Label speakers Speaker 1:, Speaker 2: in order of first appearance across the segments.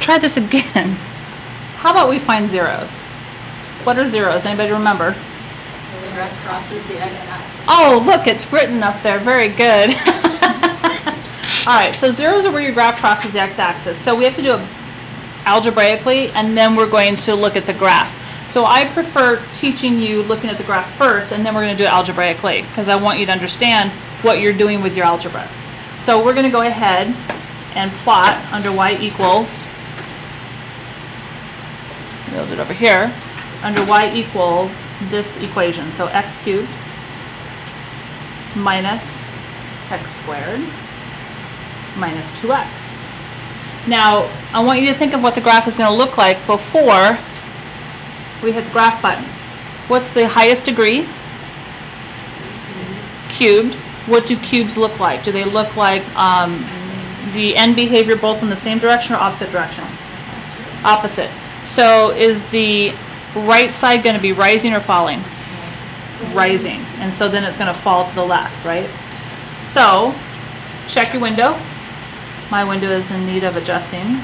Speaker 1: try this again. How about we find zeros? What are zeros? Anybody remember?
Speaker 2: The graph crosses the x-axis.
Speaker 1: Oh, look, it's written up there. Very good. All right, so zeros are where your graph crosses the x-axis. So we have to do it algebraically, and then we're going to look at the graph. So I prefer teaching you looking at the graph first, and then we're going to do it algebraically, because I want you to understand what you're doing with your algebra. So we're going to go ahead and plot under y equals, we'll do it over here, under y equals this equation. So x cubed minus x squared minus 2x. Now, I want you to think of what the graph is going to look like before we hit the graph button. What's the highest degree? Cubed. What do cubes look like? Do they look like the end behavior both in the same direction or opposite directions? Opposite. So is the right side going to be rising or falling? Rising. And so then it's going to fall to the left, right? So check your window. My window is in need of adjusting.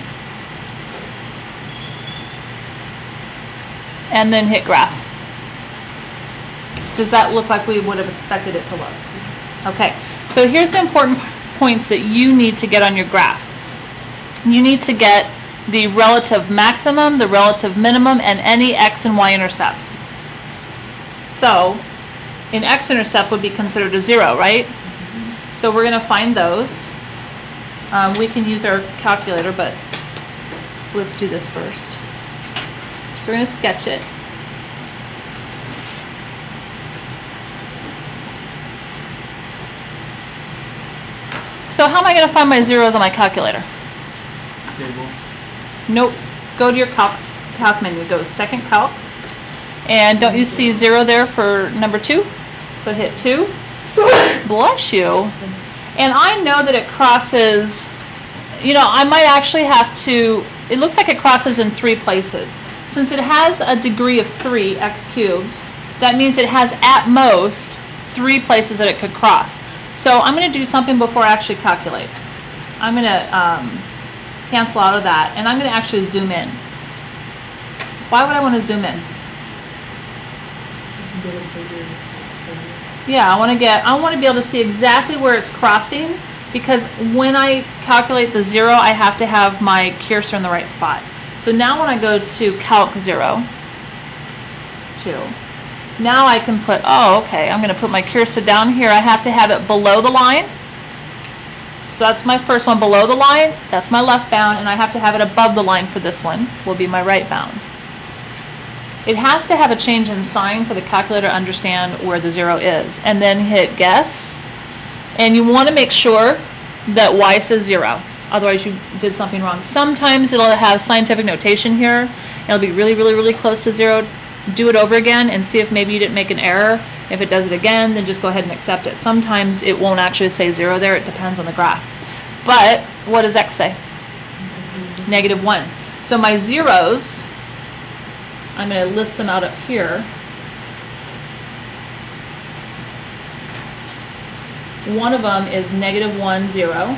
Speaker 1: And then hit graph. Does that look like we would have expected it to look? Okay, so here's the important points that you need to get on your graph. You need to get the relative maximum, the relative minimum, and any x and y intercepts. So an x-intercept would be considered a 0, right? So we're going to find those. We can use our calculator, but let's do this first. So we're going to sketch it. So how am I going to find my zeros on my calculator?
Speaker 3: Table.
Speaker 1: Nope. Go to your calc menu. Go to second calc. And don't you see 0 there for number 2? So hit 2. Bless you. And I know that it crosses, you know, I might actually have to, it looks like it crosses in 3 places. Since it has a degree of 3, x cubed, that means it has at most 3 places that it could cross. So I'm going to do something before I actually calculate. I'm going to cancel out of that, and I'm going to actually zoom in. Why would I want to zoom in? Yeah, I want to be able to see exactly where it's crossing, because when I calculate the 0, I have to have my cursor in the right spot. So now when I go to calc 0, 2, now I can put, oh, okay, I'm going to put my cursor down here. I have to have it below the line. So that's my first one, below the line. That's my left bound, and I have to have it above the line for this one, will be my right bound. It has to have a change in sign for the calculator to understand where the 0 is. And then hit guess. And you want to make sure that y says 0. Otherwise you did something wrong. Sometimes it'll have scientific notation here. It'll be really, really, really close to 0. Do it over again and see if maybe you didn't make an error. If it does it again, then just go ahead and accept it. Sometimes it won't actually say 0 there. It depends on the graph. But what does x say? -1. So my zeros, I'm going to list them out up here. One of them is -1, 0.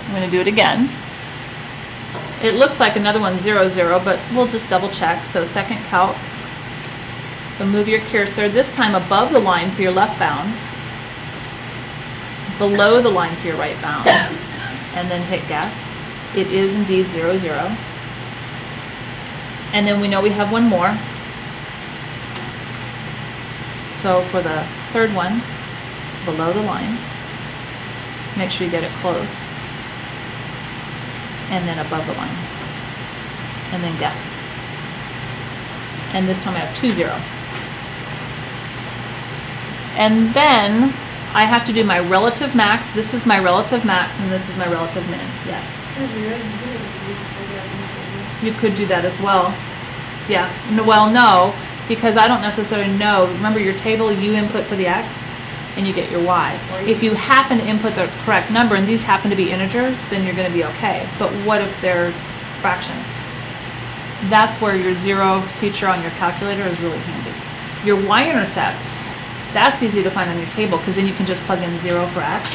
Speaker 1: I'm going to do it again. It looks like another one 0, 0, but we'll just double check. So second calc. So move your cursor, this time above the line for your left bound, below the line for your right bound, and then hit guess. It is indeed 0, 0. And then we know we have one more. So for the third one, below the line, make sure you get it close, and then above the line, and then guess. And this time I have 2, 0. And then I have to do my relative max. This is my relative max, and this is my relative min. Yes. You could do that as well. Yeah. Well, no, because I don't necessarily know. Remember your table, you input for the x, and you get your y. If you happen to input the correct number, and these happen to be integers, then you're going to be okay. But what if they're fractions? That's where your 0 feature on your calculator is really handy. Your y-intercept, that's easy to find on your table, because then you can just plug in 0 for x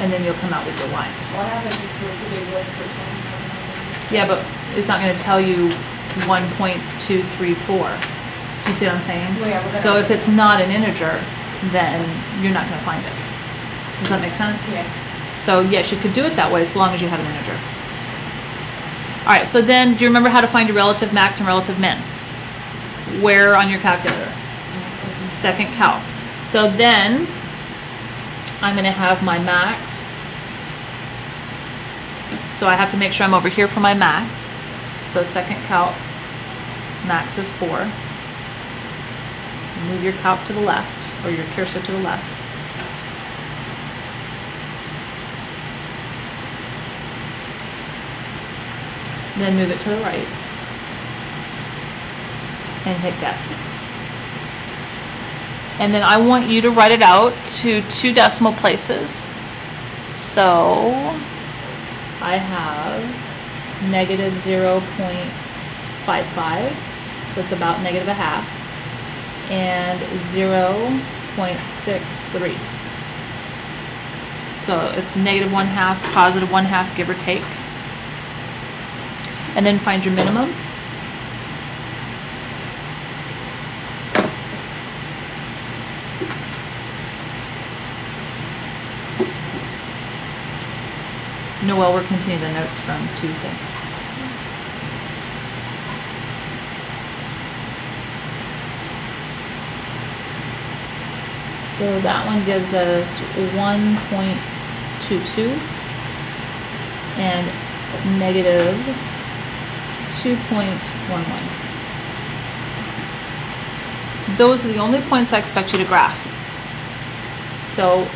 Speaker 1: and then you'll come out with your y.
Speaker 2: What happens is with the big list for 10?
Speaker 1: Yeah, but it's not going to tell you 1.234. Do you see what I'm saying?
Speaker 2: Well, yeah, we're gonna-
Speaker 1: So if it's not an integer, then you're not going to find it. Does that make sense?
Speaker 2: Yeah.
Speaker 1: So yes, you could do it that way as long as you have an integer. All right, so then do you remember how to find your relative max and relative min? Where on your calculator? Second calc. So then I'm going to have my max. So I have to make sure I'm over here for my max. So second calc, max is 4. Move your calc to the left, or your cursor to the left. Then move it to the right. And hit guess. And then I want you to write it out to 2 decimal places. So I have negative 0.55, so it's about negative a half, and 0.63. So it's negative 1/2, positive 1/2, give or take. And then find your minimum. Noel, we're continuing the notes from Tuesday. So that one gives us 1.22 and negative 2.11. Those are the only points I expect you to graph. So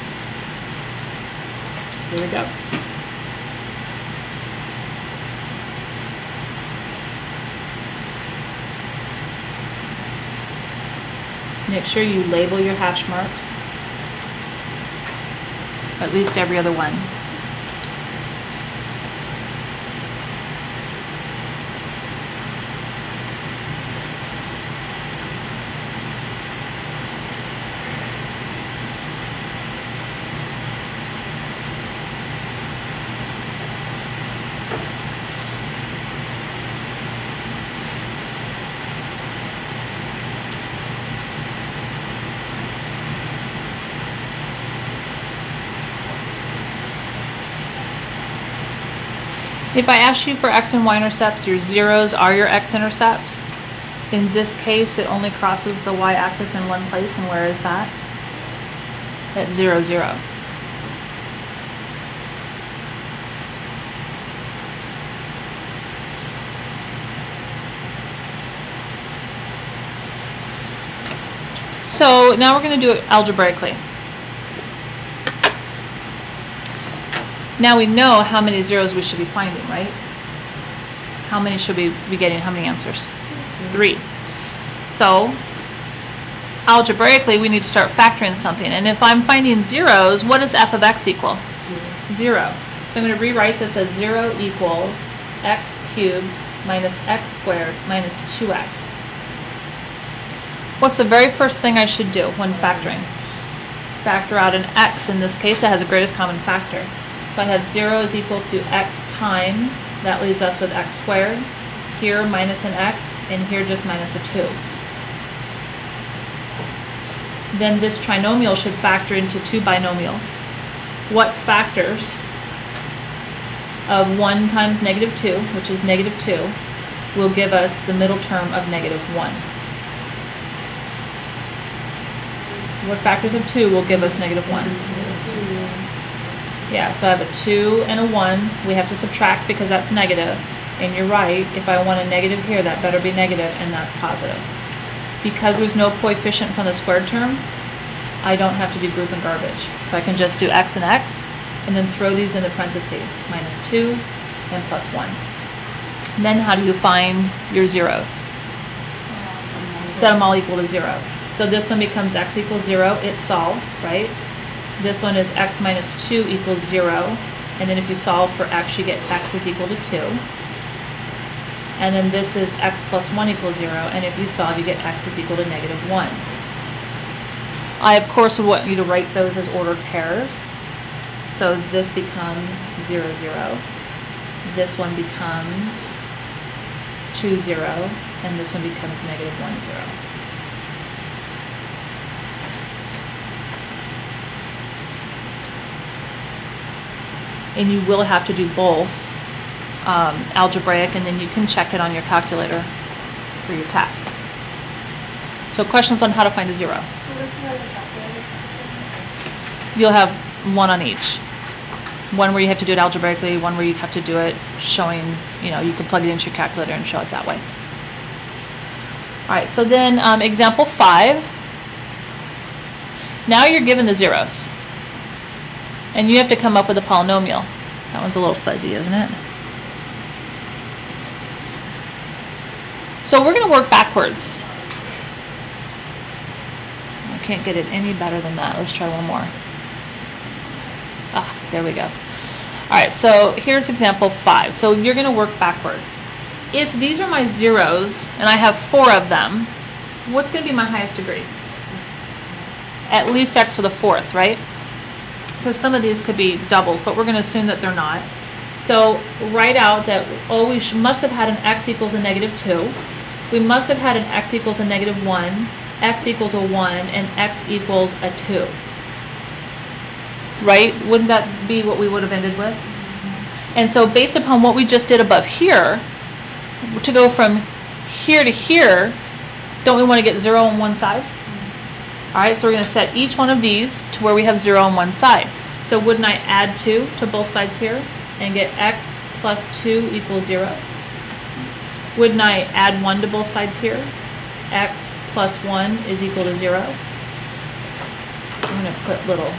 Speaker 1: here we go. Make sure you label your hash marks, at least every other one. If I ask you for x and y intercepts, your zeros are your x intercepts. In this case, it only crosses the y-axis in one place, and where is that? At 0, 0. So now we're going to do it algebraically. Now we know how many zeros we should be finding, right? How many should we be getting? How many answers? 3. So algebraically, we need to start factoring something. And if I'm finding zeros, what does f of x equal? 0. So I'm going to rewrite this as 0 equals x cubed minus x squared minus 2x. What's the very first thing I should do when factoring? Factor out an x. In this case, it has a greatest common factor. So I have 0 is equal to x times, that leaves us with x squared, here minus an x, and here just minus a 2. Then this trinomial should factor into 2 binomials. What factors of 1 times negative 2, which is negative 2, will give us the middle term of negative 1? What factors of 2 will give us negative 1? Yeah, so I have a 2 and a 1. We have to subtract because that's negative. And you're right, if I want a negative here, that better be negative, and that's positive. Because there's no coefficient from the squared term, I don't have to do group and garbage. So I can just do x, and then throw these in the parentheses. Minus 2 and plus 1. And then how do you find your zeros? Set them all equal to 0. So this one becomes x equals 0. It's solved, right? This one is x minus 2 equals 0. And then if you solve for x, you get x is equal to 2. And then this is x plus 1 equals 0. And if you solve, you get x is equal to negative 1. I, of course, would want you to write those as ordered pairs. So this becomes 0, 0. This one becomes 2, 0. And this one becomes negative 1, 0. And you will have to do both algebraic, and then you can check it on your calculator for your test. So questions on how to find a 0. You'll have one on each. One where you have to do it algebraically, one where you have to do it showing, you know, you can plug it into your calculator and show it that way. All right, so then example 5. Now you're given the zeros. And you have to come up with a polynomial. That one's a little fuzzy, isn't it? So we're going to work backwards. I can't get it any better than that. Let's try one more. Ah, there we go. All right, so here's example 5. So you're going to work backwards. If these are my zeros, and I have 4 of them, what's going to be my highest degree? At least x to the 4th, right? Because some of these could be doubles, but we're going to assume that they're not. So write out that, oh, we must have had an x equals a negative 2. We must have had an x equals a negative 1, x equals a 1, and x equals a 2. Right? Wouldn't that be what we would have ended with? And so based upon what we just did above here, to go from here to here, don't we want to get 0 on one side? All right, so we're going to set each one of these to where we have 0 on one side. So wouldn't I add 2 to both sides here and get x plus 2 equals 0? Wouldn't I add 1 to both sides here? X plus 1 is equal to 0. I'm going to put little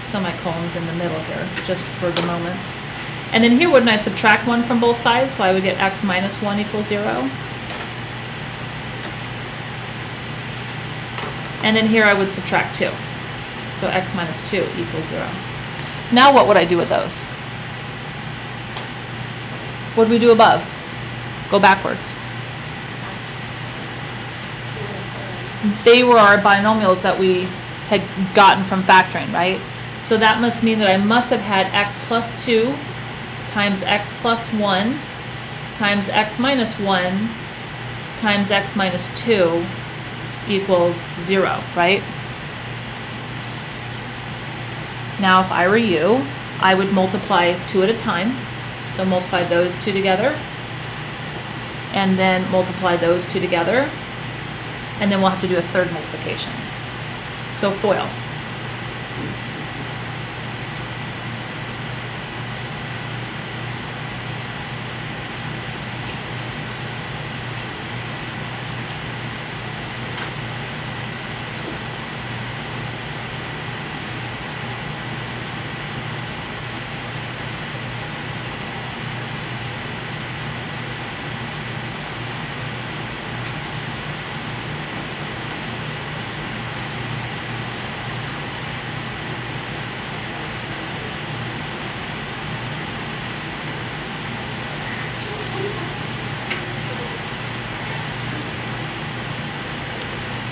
Speaker 1: semicolons in the middle here, just for the moment. And then here, wouldn't I subtract 1 from both sides? So I would get x minus 1 equals 0. And then here I would subtract 2. So x minus 2 equals 0. Now what would I do with those? What did we do above? Go backwards. They were our binomials that we had gotten from factoring, right? So that must mean that I must have had x plus 2 times x plus 1 times x minus 1 times x minus 2 equals 0, right? Now if I were you, I would multiply 2 at a time. So multiply those 2 together, and then multiply those 2 together, and then we'll have to do a third multiplication. So FOIL.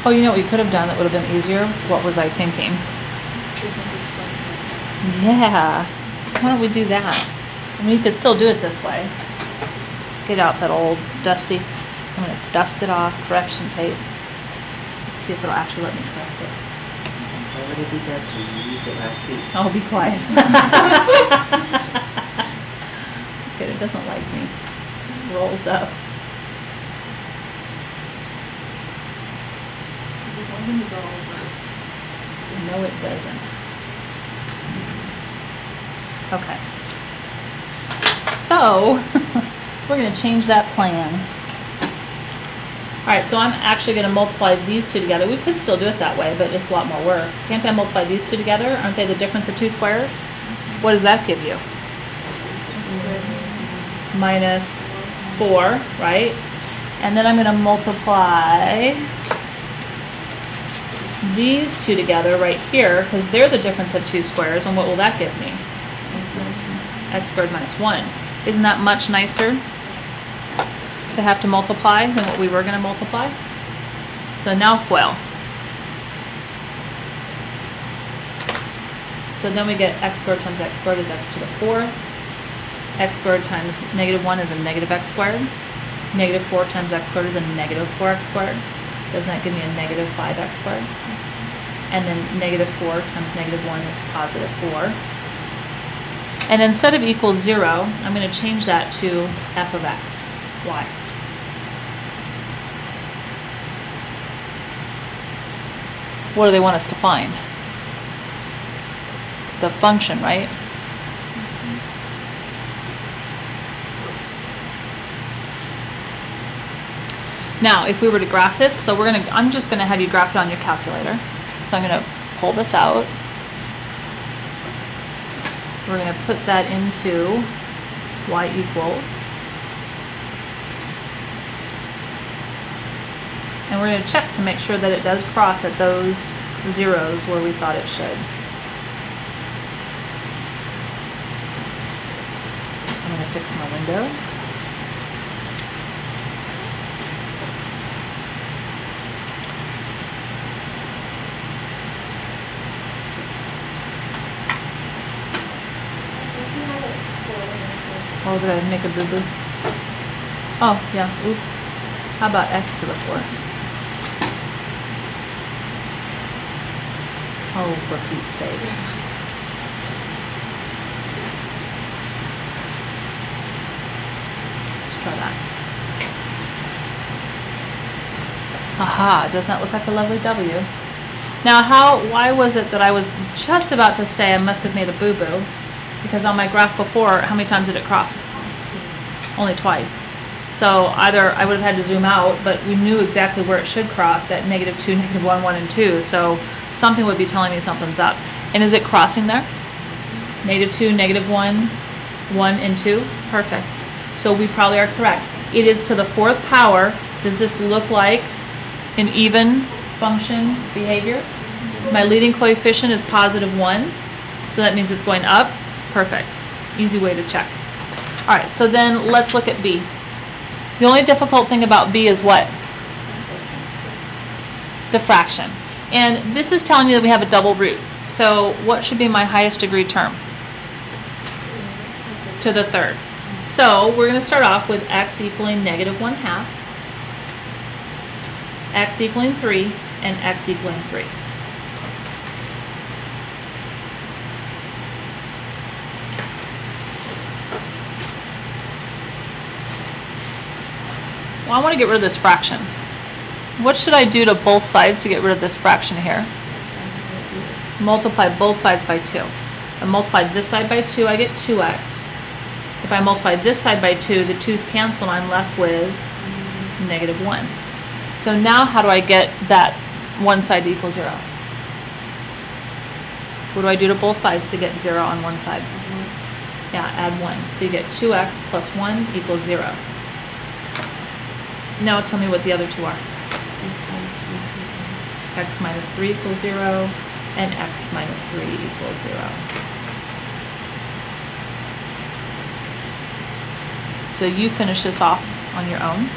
Speaker 1: Oh, you know what we could have done that would have been easier? What was I thinking? Yeah. Why don't we do that? I mean, you could still do it this way. Get out that old dusty. I'm going to dust it off, correction tape. See if it'll actually let me correct it.
Speaker 4: Why would it be dusty? You used it last week.
Speaker 1: Oh, be quiet. Good, it doesn't like me. It rolls up.
Speaker 2: When you go over.
Speaker 1: No, it doesn't. Okay. So, we're going to change that plan. All right, so I'm actually going to multiply these 2 together. We could still do it that way, but it's a lot more work. Can't I multiply these 2 together? Aren't they the difference of 2 squares? What does that give you? Minus 4, right? And then I'm going to multiply these 2 together right here, because they're the difference of 2 squares, and what will that give me? X squared minus 1. Isn't that much nicer to have to multiply than what we were going to multiply? So now FOIL. So then we get x squared times x squared is x to the 4th. X squared times negative 1 is a negative x squared. Negative 4 times x squared is a negative 4x squared. Doesn't that give me a negative 5x squared? And then negative 4 times negative 1 is positive 4. And instead of equals 0, I'm going to change that to f of x. Why? What do they want us to find? The function, right? Now, if we were to graph this, so I'm just gonna have you graph it on your calculator. So I'm gonna pull this out. We're gonna put that into y equals. And we're gonna check to make sure that it does cross at those zeros where we thought it should. I'm gonna fix my window. Oh, did I make a boo-boo? Oh, yeah, oops. How about x to the 4th? Oh, for Pete's sake. Let's try that. Aha, doesn't that look like a lovely W? Now, why was it that I was just about to say I must have made a boo-boo? Because on my graph before, how many times did it cross? Only twice. So either I would have had to zoom out, but we knew exactly where it should cross at negative 2, negative 1, 1, and 2. So something would be telling me something's up. And is it crossing there? Negative 2, negative 1, 1, and 2? Perfect. So we probably are correct. It is to the 4th power. Does this look like an even function behavior? My leading coefficient is positive 1. So that means it's going up. Perfect. Easy way to check. All right, so then let's look at B. The only difficult thing about B is what? The fraction. And this is telling me that we have a double root. So what should be my highest degree term? To the 3rd. So we're going to start off with x equaling negative 1/2, x equaling 3, and x equaling 3. Well, I want to get rid of this fraction. What should I do to both sides to get rid of this fraction here? Multiply both sides by 2. If I multiply this side by 2, I get 2x. If I multiply this side by 2, the 2's cancel and I'm left with negative 1. So now how do I get that one side to equal 0? What do I do to both sides to get 0 on one side? Yeah, add 1. So you get 2x plus 1 equals 0. Now tell me what the other two are. X minus 3 equals 0, and x minus 3 equals 0. So you finish this off on your own.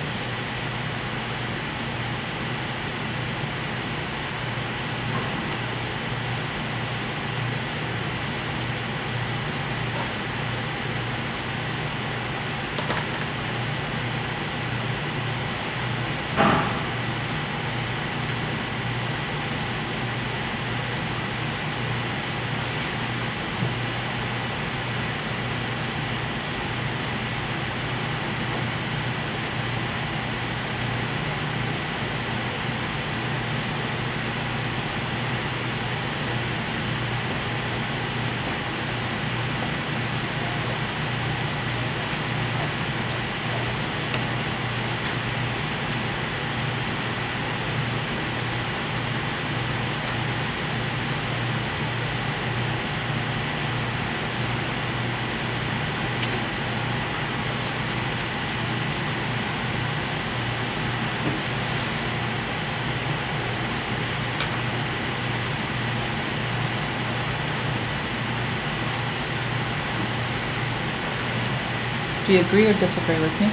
Speaker 1: Do you agree or disagree with me?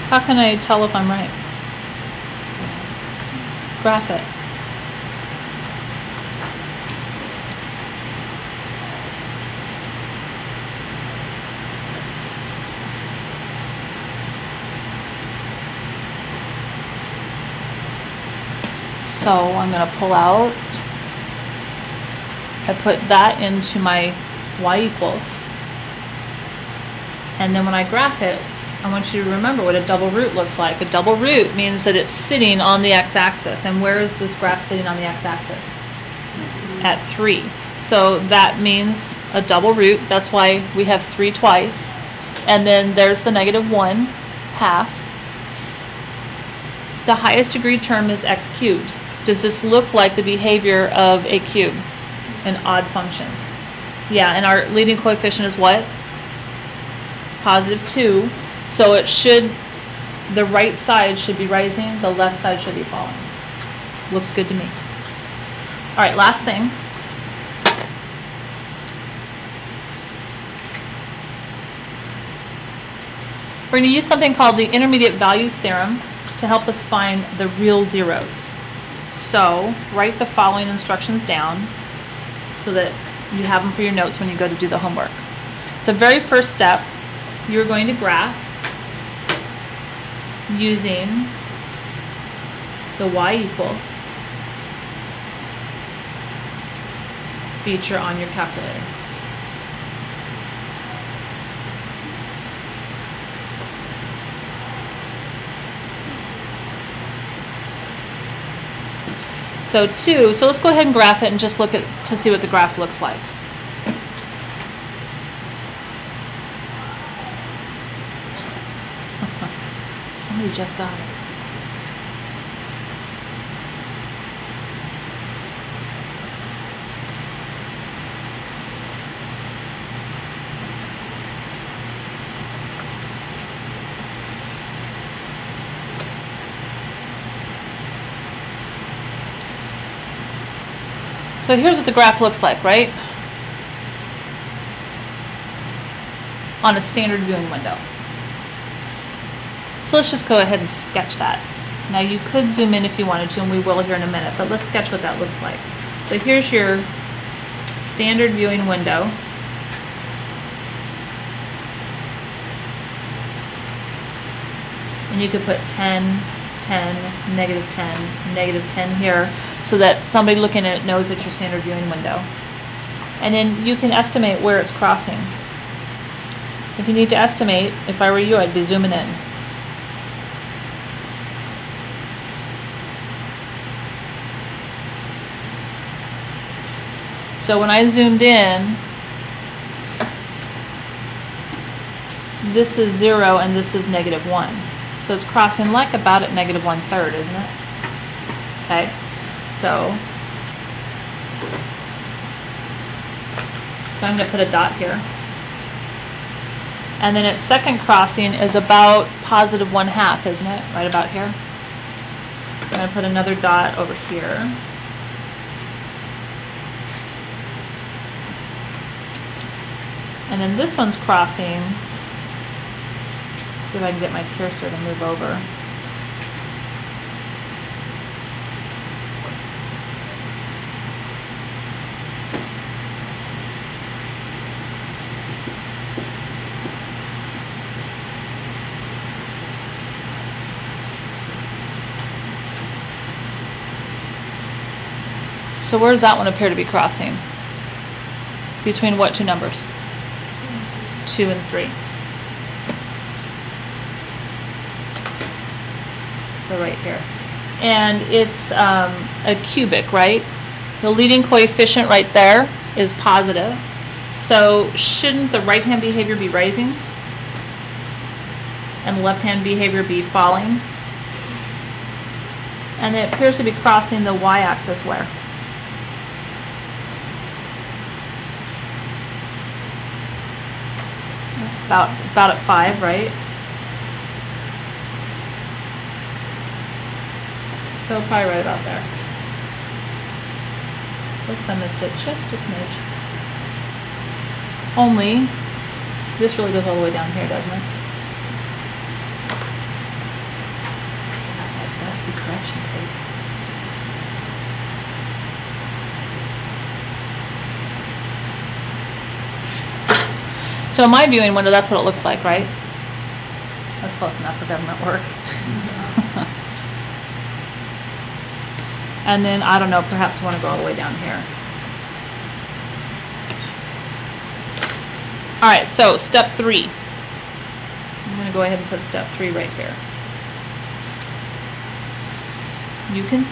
Speaker 1: How can I tell if I'm right? Graph it. So I'm going to pull out, I put that into my y equals, and then when I graph it, I want you to remember what a double root looks like. A double root means that it's sitting on the x-axis. And where is this graph sitting on the x-axis? At 3. So that means a double root. That's why we have 3 twice. And then there's the -1 half. The highest degree term is x cubed. Does this look like the behavior of a cube? An odd function. Yeah, and our leading coefficient is what? +2. So it should, the right side should be rising, the left side should be falling. Looks good to me. All right, last thing. We're going to use something called the intermediate value theorem to help us find the real zeros. So write the following instructions down so that you have them for your notes when you go to do the homework. So very first step, you're going to graph using the y equals feature on your calculator. So 2, so let's go ahead and graph it and just look at to see what the graph looks like. Somebody just got it. So here's what the graph looks like, right? On a standard viewing window. So let's just go ahead and sketch that. Now you could zoom in if you wanted to, and we will here in a minute, but let's sketch what that looks like. So here's your standard viewing window. And you could put 10, 10, -10, -10 here, so that somebody looking at it knows it's your standard viewing window. And then you can estimate where it's crossing. If you need to estimate, if I were you, I'd be zooming in. So when I zoomed in, this is 0 and this is -1. So it's crossing like about at -1/3, isn't it? Okay, so I'm going to put a dot here. And then its second crossing is about +1/2, isn't it? Right about here. I'm going to put another dot over here. And then this one's crossing. See if I can get my cursor to move over. So where does that one appear to be crossing? Between what two numbers? 2 and 3. So right here. And it's a cubic, right? The leading coefficient right there is positive. So shouldn't the right-hand behavior be rising? And the left-hand behavior be falling? And it appears to be crossing the y-axis where? About at 5, right? So probably right about there. Oops, I missed it just a smidge. Only, this really goes all the way down here, doesn't it? nasty correction tape. So in my viewing window, that's what it looks like, right? That's close enough for government work. And then, I don't know, perhaps we want to go all the way down here. All right, so step 3. I'm going to go ahead and put step 3 right here. You can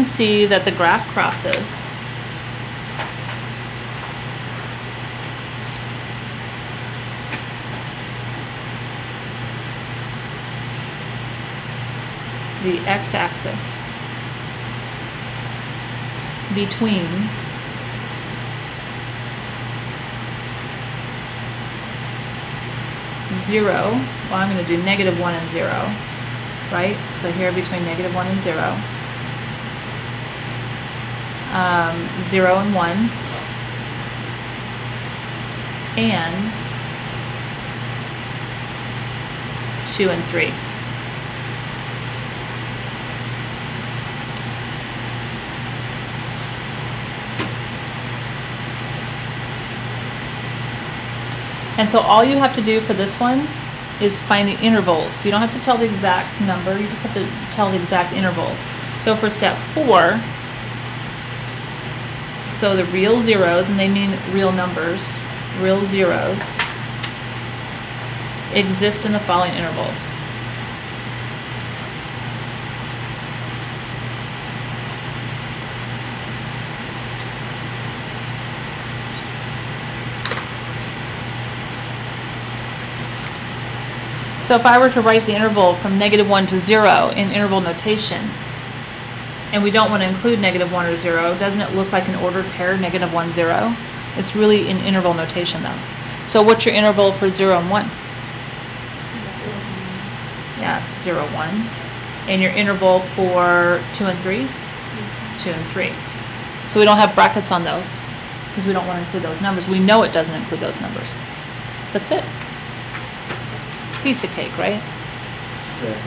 Speaker 1: see that the graph crosses. The x-axis between zero, well, I'm going to do -1 and 0, right? So here between -1 and 0, 0 and 1, and 2 and 3. And so all you have to do for this one is find the intervals. So you don't have to tell the exact number, you just have to tell the exact intervals. So for step 4, so the real zeros, and they mean real numbers, real zeros, exist in the following intervals. So if I were to write the interval from -1 to 0 in interval notation, and we don't want to include -1 or 0, doesn't it look like an ordered pair, -1, 0? It's really in interval notation though. So what's your interval for 0 and 1? Yeah, 0, 1. And your interval for 2 and 3? 2 and 3. So we don't have brackets on those because we don't want to include those numbers. We know it doesn't include those numbers. That's it. Piece of cake, right?
Speaker 4: Yeah.